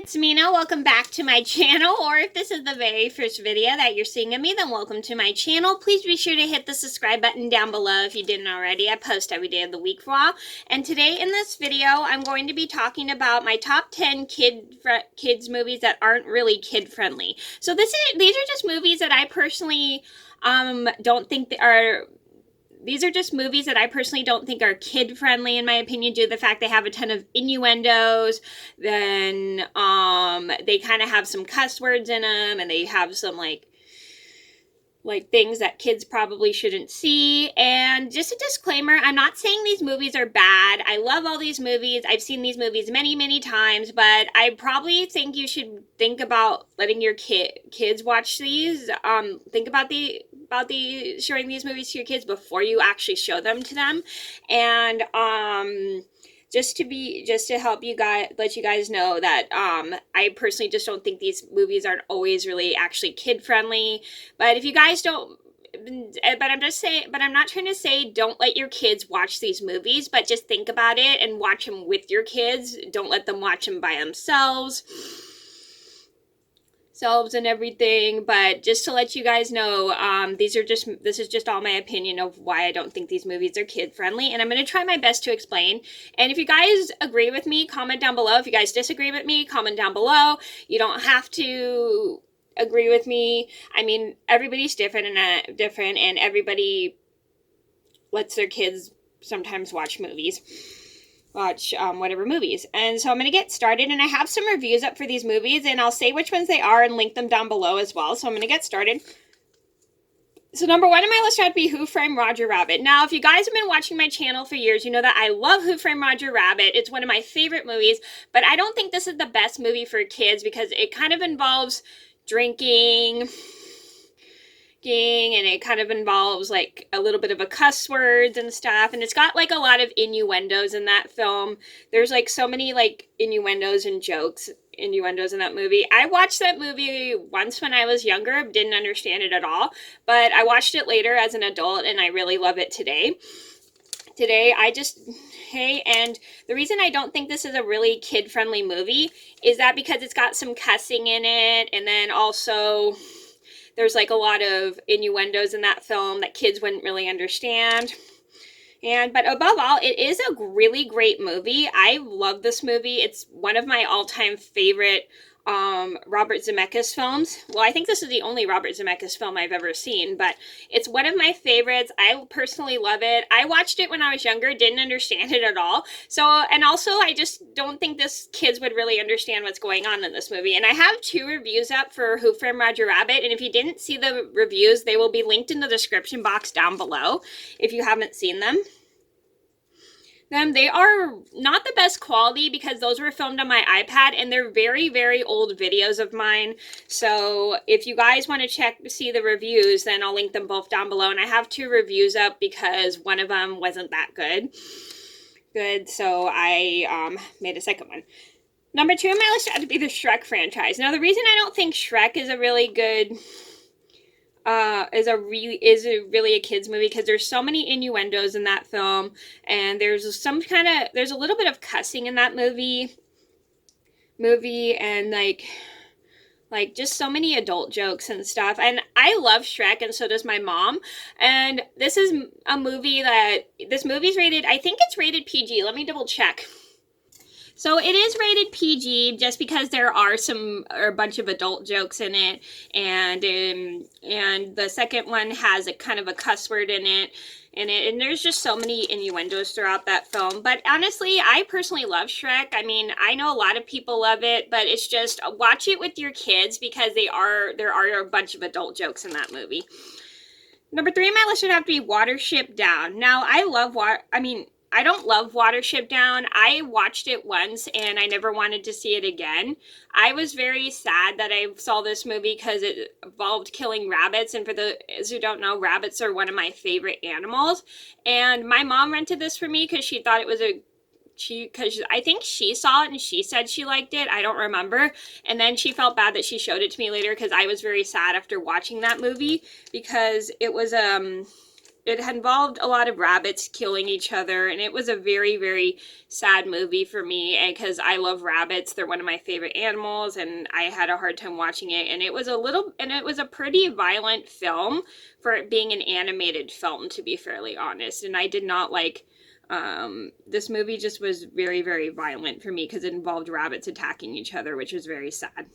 it's Mena. Welcome back to my channel, or if this is the very first video that you're seeing of me, then welcome to my channel. Please be sure to hit the subscribe button down below if you didn't already. I post every day of the week for all. And today in this video, I'm going to be talking about my top 10 kids movies that aren't really kid-friendly. So these are just movies that I personally don't think are... These are just movies that I personally don't think are kid-friendly, in my opinion, due to the fact they have a ton of innuendos. Then they kind of have some cuss words in them, and they have some like things that kids probably shouldn't see. And just a disclaimer, I'm not saying these movies are bad. I love all these movies. I've seen these movies many, many times, but I probably think you should think about letting your kids watch these. Think about showing these movies to your kids before you actually show them to them. And just to help you guys, let you guys know that I personally just don't think these movies aren't always really actually kid friendly. But if you guys don't, but I'm not trying to say don't let your kids watch these movies, but just think about it and watch them with your kids. Don't let them watch them by themselves and everything. But just to let you guys know, this is just all my opinion of why I don't think these movies are kid friendly, and I'm going to try my best to explain. And if you guys agree with me, comment down below. If you guys disagree with me, comment down below. You don't have to agree with me. I mean, everybody's different, and everybody lets their kids sometimes watch whatever movies. And so I'm going to get started, and I have some reviews up for these movies, and I'll say which ones they are and link them down below as well. So I'm going to get started. So number one on my list would be Who Framed Roger Rabbit. Now, if you guys have been watching my channel for years, you know that I love Who Framed Roger Rabbit. It's one of my favorite movies, but I don't think this is the best movie for kids because it kind of involves drinking, and it kind of involves like a little bit of a cuss words and stuff, and it's got like a lot of innuendos in that film. There's like so many like innuendos in that movie. I watched that movie once when I was younger, didn't understand it at all, but I watched it later as an adult and I really love it today. And the reason I don't think this is a really kid-friendly movie is that because it's got some cussing in it, and then also there's like a lot of innuendos in that film that kids wouldn't really understand. But above all, it is a really great movie. I love this movie. It's one of my all-time favorite Robert Zemeckis films. Well, I think this is the only Robert Zemeckis film I've ever seen, but it's one of my favorites. I personally love it. I watched it when I was younger, didn't understand it at all. And also I just don't think kids would really understand what's going on in this movie. And I have 2 reviews up for Who Framed Roger Rabbit, and if you didn't see the reviews, they will be linked in the description box down below if you haven't seen them. They are not the best quality because those were filmed on my iPad, and they're very, very old videos of mine. So if you guys want to see the reviews, then I'll link them both down below. And I have 2 reviews up because one of them wasn't that good. So I made a second one. Number 2 on my list had to be the Shrek franchise. Now, the reason I don't think Shrek is a really good... is a really a kids movie because there's so many innuendos in that film, and there's a little bit of cussing in that movie, and like just so many adult jokes and stuff. And I love Shrek, and so does my mom. And this is a movie this movie's rated, I think it's rated PG. Let me double check. So it is rated PG just because there are a bunch of adult jokes in it, and the second one has a kind of a cuss word in it, and there's just so many innuendos throughout that film. But honestly, I personally love Shrek. I mean, I know a lot of people love it, but it's just watch it with your kids because there are a bunch of adult jokes in that movie. Number 3 on my list would have to be Watership Down. Now, I don't love Watership Down. I watched it once and I never wanted to see it again. I was very sad that I saw this movie because it involved killing rabbits. And for those who don't know, rabbits are one of my favorite animals. And my mom rented this for me because she thought it was because I think she saw it and she said she liked it. I don't remember. And then she felt bad that she showed it to me later because I was very sad after watching that movie because it was it involved a lot of rabbits killing each other, and it was a very, very sad movie for me, and because I love rabbits, they're one of my favorite animals, and I had a hard time watching it, and it was a pretty violent film for it being an animated film, to be fairly honest, and I did not like, this movie just was very, very violent for me because it involved rabbits attacking each other, which was very sad.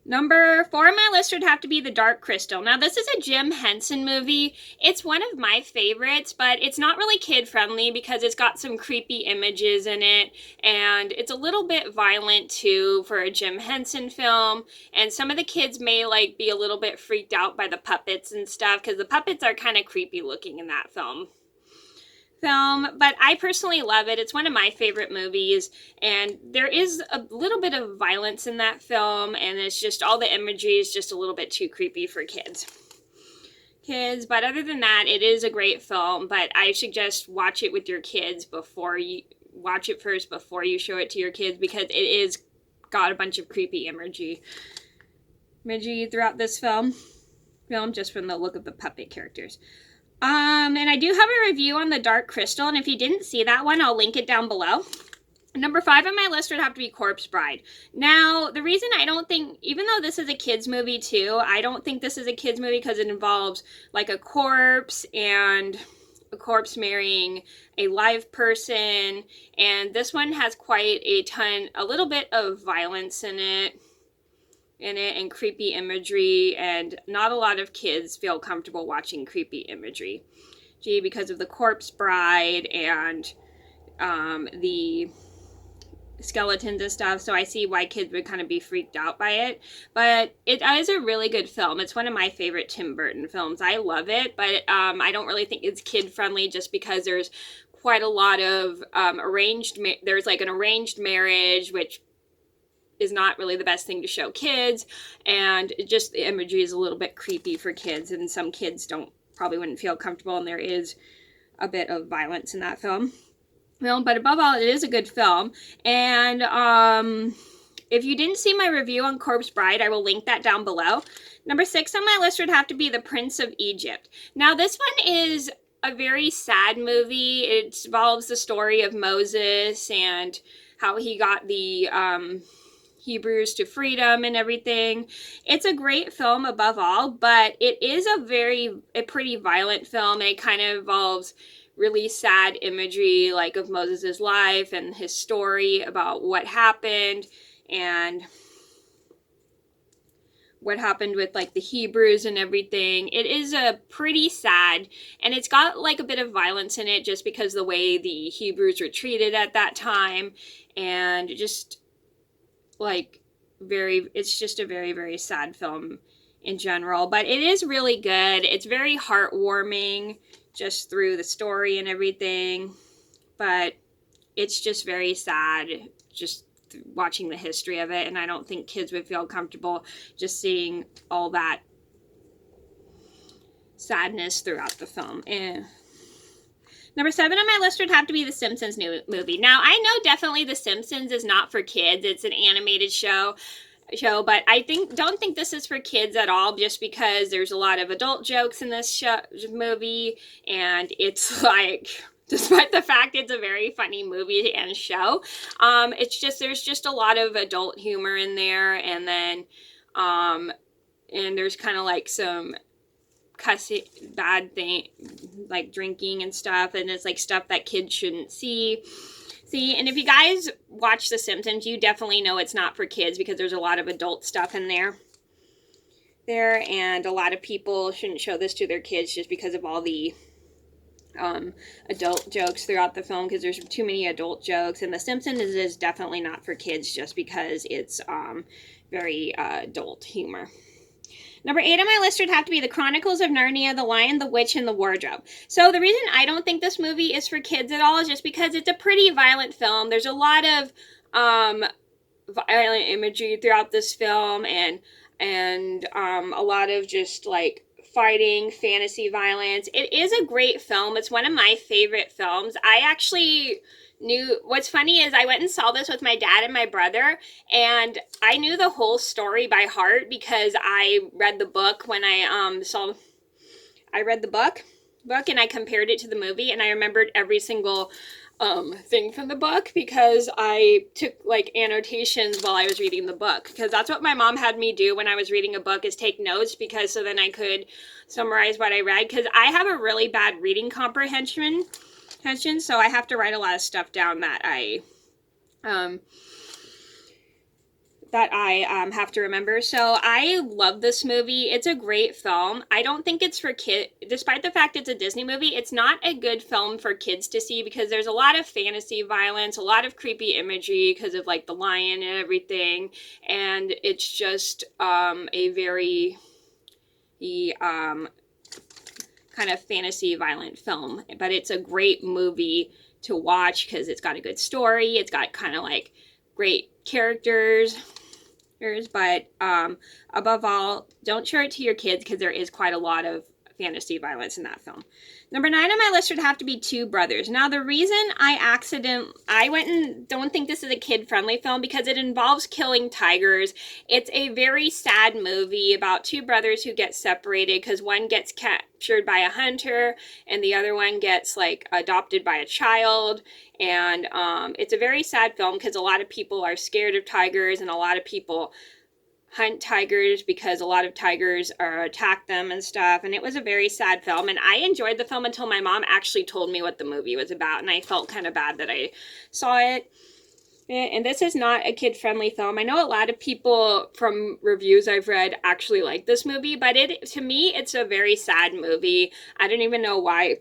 Number 4 on my list would have to be The Dark Crystal. Now, this is a Jim Henson movie. It's one of my favorites, but it's not really kid-friendly because it's got some creepy images in it, and it's a little bit violent, too, for a Jim Henson film, and some of the kids may, like, be a little bit freaked out by the puppets and stuff, because the puppets are kind of creepy looking in that film. But I personally love it. It's one of my favorite movies, and there is a little bit of violence in that film, and it's just all the imagery is just a little bit too creepy for kids. But other than that, it is a great film, but I suggest watch it with your kids before you watch it first before you show it to your kids, because it is got a bunch of creepy imagery throughout this film just from the look of the puppet characters. And I do have a review on The Dark Crystal, and if you didn't see that one, I'll link it down below. Number 5 on my list would have to be Corpse Bride. Now, the reason I don't think, even though this is a kid's movie too, I don't think this is a kid's movie because it involves like a corpse and a corpse marrying a live person, and this one has quite a little bit of violence in it and creepy imagery, and not a lot of kids feel comfortable watching creepy imagery because of the corpse bride and the skeletons and stuff, so I see why kids would kind of be freaked out by it, but it is a really good film. It's one of my favorite Tim Burton films. I love it, but I don't really think it's kid friendly just because there's quite a lot of there's like an arranged marriage, which is not really the best thing to show kids, and just the imagery is a little bit creepy for kids, and some kids probably wouldn't feel comfortable, and there is a bit of violence in that film. But above all, it is a good film, and if you didn't see my review on Corpse Bride, I will link that down below. Number 6 on my list would have to be The Prince of Egypt. Now, this one is a very sad movie. It involves the story of Moses and how he got the Hebrews to freedom and everything. It's a great film above all, but it is a pretty violent film, and it kind of involves really sad imagery like of Moses' life and his story about what happened and what happened with like the Hebrews and everything. It is a pretty sad, and it's got like a bit of violence in it just because the way the Hebrews were treated at that time, and just like it's just a very, very sad film in general, but it is really good. It's very heartwarming just through the story and everything, but it's just very sad just watching the history of it, and I don't think kids would feel comfortable just seeing all that sadness throughout the film. Number 7 on my list would have to be The Simpsons new movie. Now, I know definitely The Simpsons is not for kids. It's an animated show, but I don't think this is for kids at all, just because there's a lot of adult jokes in this movie, and it's like, despite the fact it's a very funny movie and show, there's just a lot of adult humor in there, and then and there's kind of like some cussing, bad thing, like drinking and stuff, and it's like stuff that kids shouldn't see. And if you guys watch The Simpsons, you definitely know it's not for kids because there's a lot of adult stuff in there, and a lot of people shouldn't show this to their kids just because of all the adult jokes throughout the film, because there's too many adult jokes, and The Simpsons is definitely not for kids just because it's very adult humor. Number 8 on my list would have to be The Chronicles of Narnia, The Lion, the Witch, and the Wardrobe. So the reason I don't think this movie is for kids at all is just because it's a pretty violent film. There's a lot of violent imagery throughout this film, and a lot of just like fighting, fantasy violence. It is a great film. It's one of my favorite films. I actually what's funny is I went and saw this with my dad and my brother, and I knew the whole story by heart because I read the book when I read the book. book, and I compared it to the movie, and I remembered every single thing from the book because I took like annotations while I was reading the book, because that's what my mom had me do when I was reading a book, is take notes, because so then I could summarize what I read, because I have a really bad reading comprehension, so I have to write a lot of stuff down that I have to remember. So I love this movie. It's a great film. I don't think it's for kids, despite the fact it's a Disney movie. It's not a good film for kids to see because there's a lot of fantasy violence, a lot of creepy imagery because of like the lion and everything, and it's just a very kind of fantasy violent film. But it's a great movie to watch because it's got a good story. It's got kind of like great characters. But above all, don't show it to your kids because there is quite a lot of fantasy violence in that film. Number 9 on my list would have to be Two Brothers. Now, the reason I went and don't think this is a kid-friendly film because it involves killing tigers. It's a very sad movie about two brothers who get separated because one gets captured by a hunter and the other one gets like adopted by a child. And it's a very sad film because a lot of people are scared of tigers and a lot of people hunt tigers because a lot of tigers attack them and stuff. And it was a very sad film, and I enjoyed the film until my mom actually told me what the movie was about, and I felt kind of bad that I saw it. And this is not a kid-friendly film. I know a lot of people from reviews I've read actually like this movie, but to me it's a very sad movie. I don't even know why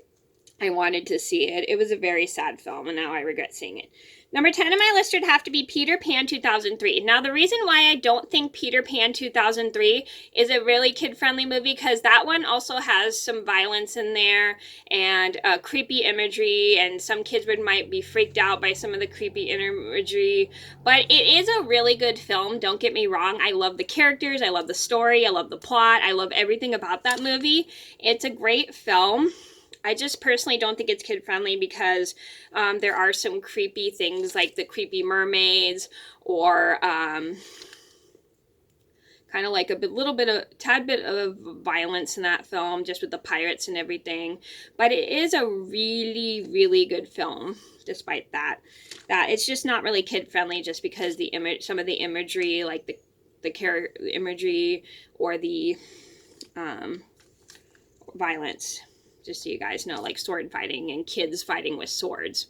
I wanted to see it. It was a very sad film, and now I regret seeing it. Number 10 on my list would have to be Peter Pan 2003. Now, the reason why I don't think Peter Pan 2003 is a really kid-friendly movie, because that one also has some violence in there and creepy imagery, and some kids might be freaked out by some of the creepy imagery. But it is a really good film, don't get me wrong. I love the characters, I love the story, I love the plot, I love everything about that movie. It's a great film. I just personally don't think it's kid-friendly because there are some creepy things like the creepy mermaids, or kind of like tad bit of violence in that film, just with the pirates and everything. But it is a really, really good film, despite that. It's just not really kid-friendly just because some of the imagery, like the imagery or the violence. Just so you guys know, like sword fighting and kids fighting with swords,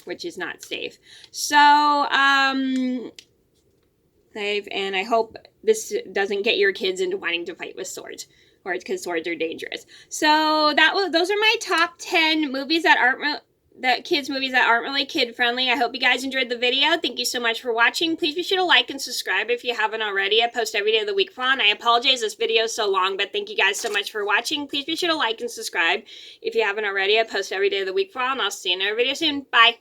which is not safe. So, and I hope this doesn't get your kids into wanting to fight with swords, or it's because swords are dangerous. So those are my top 10 movies kids movies that aren't really kid friendly. I hope you guys enjoyed the video. Thank you so much for watching. Please be sure to like and subscribe if you haven't already. I post every day of the week fun. I apologize this video is so long, but thank you guys so much for watching. Please be sure to like and subscribe if you haven't already. I post every day of the week fun. I'll see you in another video soon. Bye.